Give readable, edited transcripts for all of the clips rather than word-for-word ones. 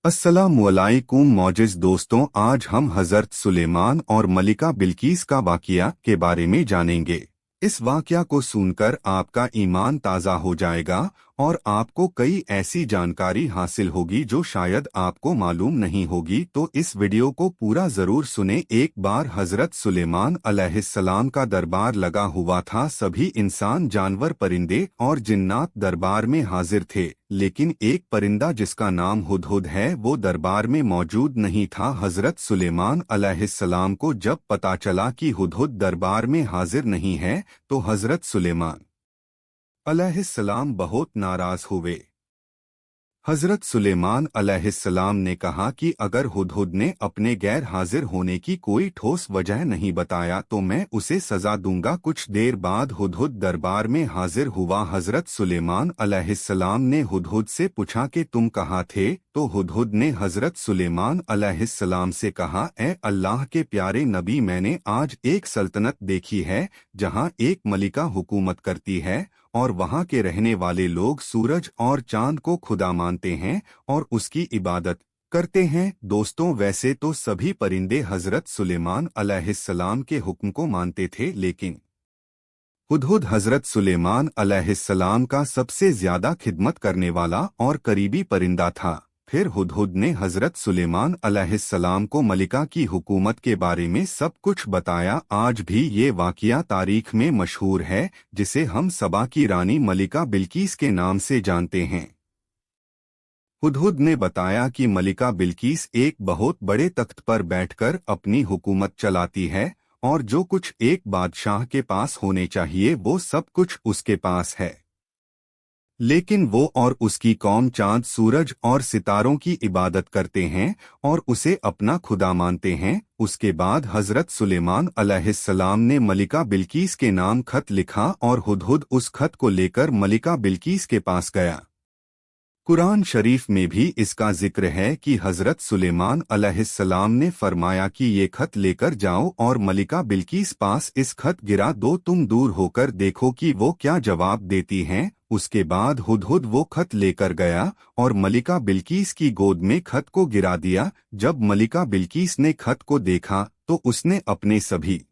अस्सलामुअलैकुम मौजिज़ दोस्तों, आज हम हज़रत सुलेमान और मलिका बिल्कीस का वाक़या के बारे में जानेंगे। इस वाक़या को सुनकर आपका ईमान ताज़ा हो जाएगा और आपको कई ऐसी जानकारी हासिल होगी जो शायद आपको मालूम नहीं होगी। तो इस वीडियो को पूरा ज़रूर सुने। एक बार हज़रत सुलेमान अलैहिस्सलाम का दरबार लगा हुआ था। सभी इंसान, जानवर, परिंदे और जिन्नात दरबार में हाजिर थे, लेकिन एक परिंदा जिसका नाम हुदहुद है वो दरबार में मौजूद नहीं था। हज़रत सुलेमान अलैहिस्सलाम को जब पता चला कि हुदहुद दरबार में हाजिर नहीं है तो हज़रत सुलेमान अलैहिस्सलाम बहुत नाराज हुए। हज़रत सुलेमान अलैहिस्सलाम ने कहा कि अगर हुदहुद ने अपने गैर हाजिर होने की कोई ठोस वजह नहीं बताया तो मैं उसे सज़ा दूंगा। कुछ देर बाद हुदहुद दरबार में हाजिर हुआ। हज़रत सुलेमान अलैहिस्सलाम ने हुदहुद से पूछा कि तुम कहाँ थे? तो हुदहुद ने हज़रत सुलेमान अलैहिस्सलाम से कहा, ए अल्लाह के प्यारे नबी, मैंने आज एक सल्तनत देखी है जहाँ एक मलिका हुकूमत करती है और वहाँ के रहने वाले लोग सूरज और चांद को खुदा मानते हैं और उसकी इबादत करते हैं। दोस्तों, वैसे तो सभी परिंदे हज़रत सुलेमान अलैहिस्सलाम के हुक्म को मानते थे, लेकिन हुदहुद हज़रत सुलेमान अलैहिस्सलाम का सबसे ज्यादा खिदमत करने वाला और करीबी परिंदा था। फिर हुदहुद ने हज़रत सुलेमान अलैहिस्सलाम को मलिका की हुकूमत के बारे में सब कुछ बताया। आज भी ये वाक़या तारीख में मशहूर है, जिसे हम सबा की रानी मलिका बिल्कीस के नाम से जानते हैं। हुदहुद ने बताया कि मलिका बिल्कीस एक बहुत बड़े तख्त पर बैठकर अपनी हुकूमत चलाती है और जो कुछ एक बादशाह के पास होने चाहिए वो सब कुछ उसके पास है, लेकिन वो और उसकी कौम चांद, सूरज और सितारों की इबादत करते हैं और उसे अपना खुदा मानते हैं। उसके बाद हज़रत सुलेमान अलैहिस्सलाम ने मलिका बिल्कीस के नाम खत लिखा और हुदहुद उस खत को लेकर मलिका बिल्कीस के पास गया। कुरान शरीफ में भी इसका जिक्र है कि हज़रत सुलेमान अलैहिस्सलाम ने फरमाया कि ये खत लेकर जाओ और मलिका बिल्कीस पास इस खत गिरा दो, तुम दूर होकर देखो कि वो क्या जवाब देती हैं। उसके बाद हुदहुद वो खत लेकर गया और मलिका बिल्कीस की गोद में खत को गिरा दिया। जब मलिका बिल्कीस ने खत को देखा तो उसने अपने सभी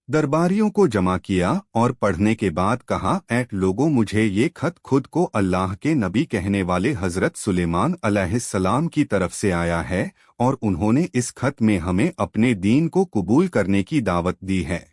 दरबारियों को जमा किया और पढ़ने के बाद कहा, ऐ लोगों, मुझे ये खत खुद को अल्लाह के नबी कहने वाले हज़रत सुलेमान अलैहिस्सलाम की तरफ से आया है और उन्होंने इस खत में हमें अपने दीन को कबूल करने की दावत दी है।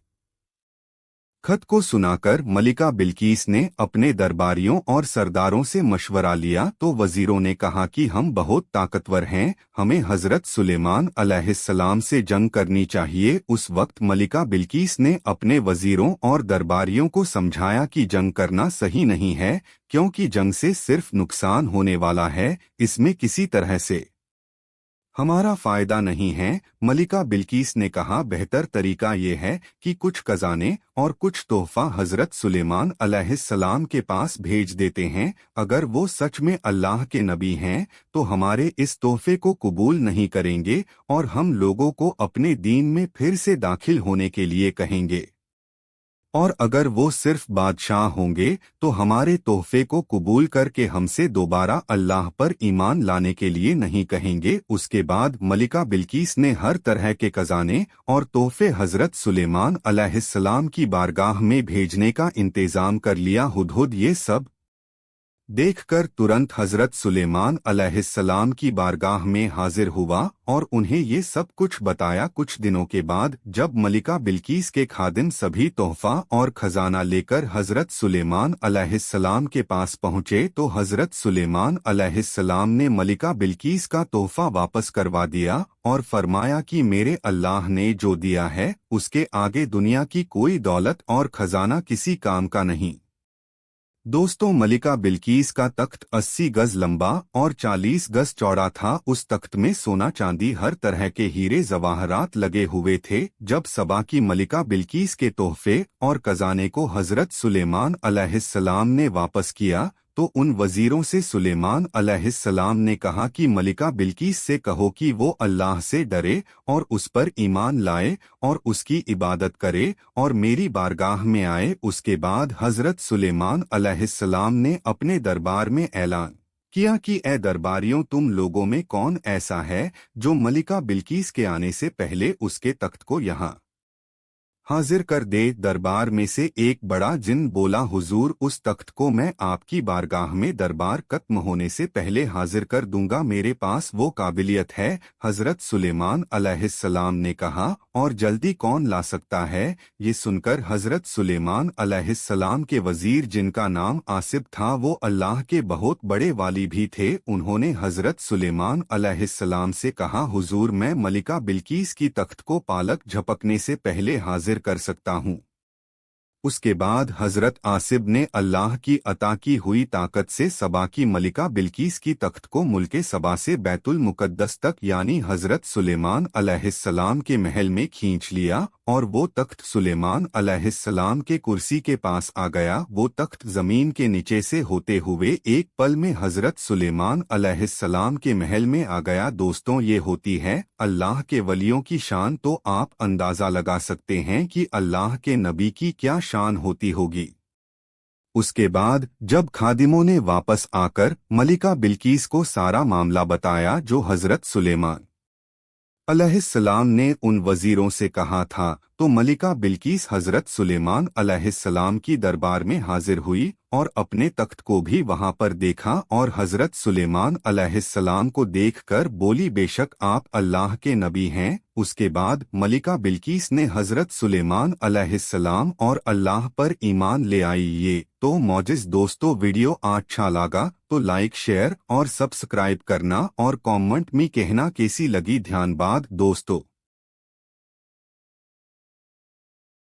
खत को सुनाकर मलिका बिल्कीस ने अपने दरबारियों और सरदारों से मशवरा लिया तो वजीरों ने कहा कि हम बहुत ताकतवर हैं, हमें हज़रत सुलेमान अलैहिस्सलाम से जंग करनी चाहिए। उस वक्त मलिका बिल्कीस ने अपने वजीरों और दरबारियों को समझाया कि जंग करना सही नहीं है, क्योंकि जंग से सिर्फ नुकसान होने वाला है, इसमें किसी तरह से हमारा फायदा नहीं है। मलिका बिल्कीस ने कहा, बेहतर तरीका ये है कि कुछ खजाने और कुछ तोहफा हज़रत सुलेमान अलैहिस्सलाम के पास भेज देते हैं। अगर वो सच में अल्लाह के नबी हैं तो हमारे इस तोहफे को कबूल नहीं करेंगे और हम लोगों को अपने दीन में फिर से दाखिल होने के लिए कहेंगे, और अगर वो सिर्फ बादशाह होंगे तो हमारे तोहफे को कबूल करके हमसे दोबारा अल्लाह पर ईमान लाने के लिए नहीं कहेंगे। उसके बाद मलिका बिल्कीस ने हर तरह के खजाने और तोहफे हज़रत सुलेमान अलैहिस्सलाम की बारगाह में भेजने का इंतजाम कर लिया। हुदहुद ये सब देखकर तुरंत हज़रत सुलेमान अलैहिस्सलाम की बारगाह में हाजिर हुआ और उन्हें ये सब कुछ बताया। कुछ दिनों के बाद जब मलिका बिल्कीस के खादिम सभी तोहफा और खजाना लेकर हज़रत सुलेमान अलैहिस्सलाम के पास पहुँचे तो हज़रत सुलेमान अलैहिस्सलाम ने मलिका बिल्कीस का तोहफा वापस करवा दिया और फरमाया कि मेरे अल्लाह ने जो दिया है उसके आगे दुनिया की कोई दौलत और खजाना किसी काम का नहीं। दोस्तों, मलिका बिल्कीस का तख्त 80 गज लंबा और 40 गज चौड़ा था। उस तख्त में सोना, चांदी, हर तरह के हीरे जवाहरात लगे हुए थे। जब सबा की मलिका बिल्कीस के तोहफे और खजाने को हज़रत सुलेमान अलैहिस्सलाम ने वापस किया तो उन वजीरों से सुलेमान अलैहिस्सलाम ने कहा कि मलिका बिल्कीस से कहो कि वो अल्लाह से डरे और उस पर ईमान लाए और उसकी इबादत करे और मेरी बारगाह में आए। उसके बाद हज़रत सुलेमान अलैहिस्सलाम ने अपने दरबार में ऐलान किया कि ए दरबारियों तुम लोगों में कौन ऐसा है जो मलिका बिल्कीस के आने से पहले उसके तख्त को यहाँ हाजिर कर दे। दरबार में से एक बड़ा जिन बोला, हुजूर उस तख्त को मैं आपकी बारगाह में दरबार खत्म होने से पहले हाजिर कर दूंगा, मेरे पास वो काबिलियत है। हजरत सुलेमान अलैहिस्सलाम ने कहा, और जल्दी कौन ला सकता है? ये सुनकर हजरत सुलेमान अलैहिस्सलाम के वजीर जिनका नाम आसिब था, वो अल्लाह के बहुत बड़े वाली भी थे, उन्होंने हजरत सुलेमान अलैहिस्सलाम से कहा, हुजूर मैं मलिका बिल्कीस की तख्त को पालक झपकने से पहले हाजिर कर सकता हूँ। उसके बाद हजरत आसिब ने अल्लाह की अता की हुई ताकत से सबा की मलिका बिल्कीस की तख्त को मुल्के सबा से बैतुल मुकद्दस तक यानी हजरत सुलेमान अलैहिस्सलाम के महल में खींच लिया, और वो तख्त सुलेमान अलैहिस्सलाम के कुर्सी के पास आ गया। वो तख्त जमीन के नीचे से होते हुए एक पल में हजरत सुलेमान अलैहिस्सलाम के महल में आ गया। दोस्तों, ये होती है अल्लाह के वलियों की शान, तो आप अंदाजा लगा सकते हैं कि अल्लाह के नबी की क्या शान होती होगी। उसके बाद जब खादिमों ने वापस आकर मलिका बिल्कीस को सारा मामला बताया जो हजरत सुलेमान अलैहिस्सलाम ने उन वजीरों से कहा था, तो मलिका बिल्कीस हजरत सुलेमान अलैहिस्सलाम की दरबार में हाजिर हुई और अपने तख्त को भी वहां पर देखा, और हजरत सुलेमान अलैहिस्सलाम को देखकर बोली, बेशक आप अल्लाह के नबी हैं। उसके बाद मलिका बिल्कीस ने हजरत सुलेमान अलैहिस्सलाम और अल्लाह पर ईमान ले आई। ये तो मौजिज़ दोस्तों, वीडियो अच्छा लगा तो लाइक शेयर और सब्सक्राइब करना और कमेंट में कहना कैसी लगी। ध्यानबाद दोस्तों।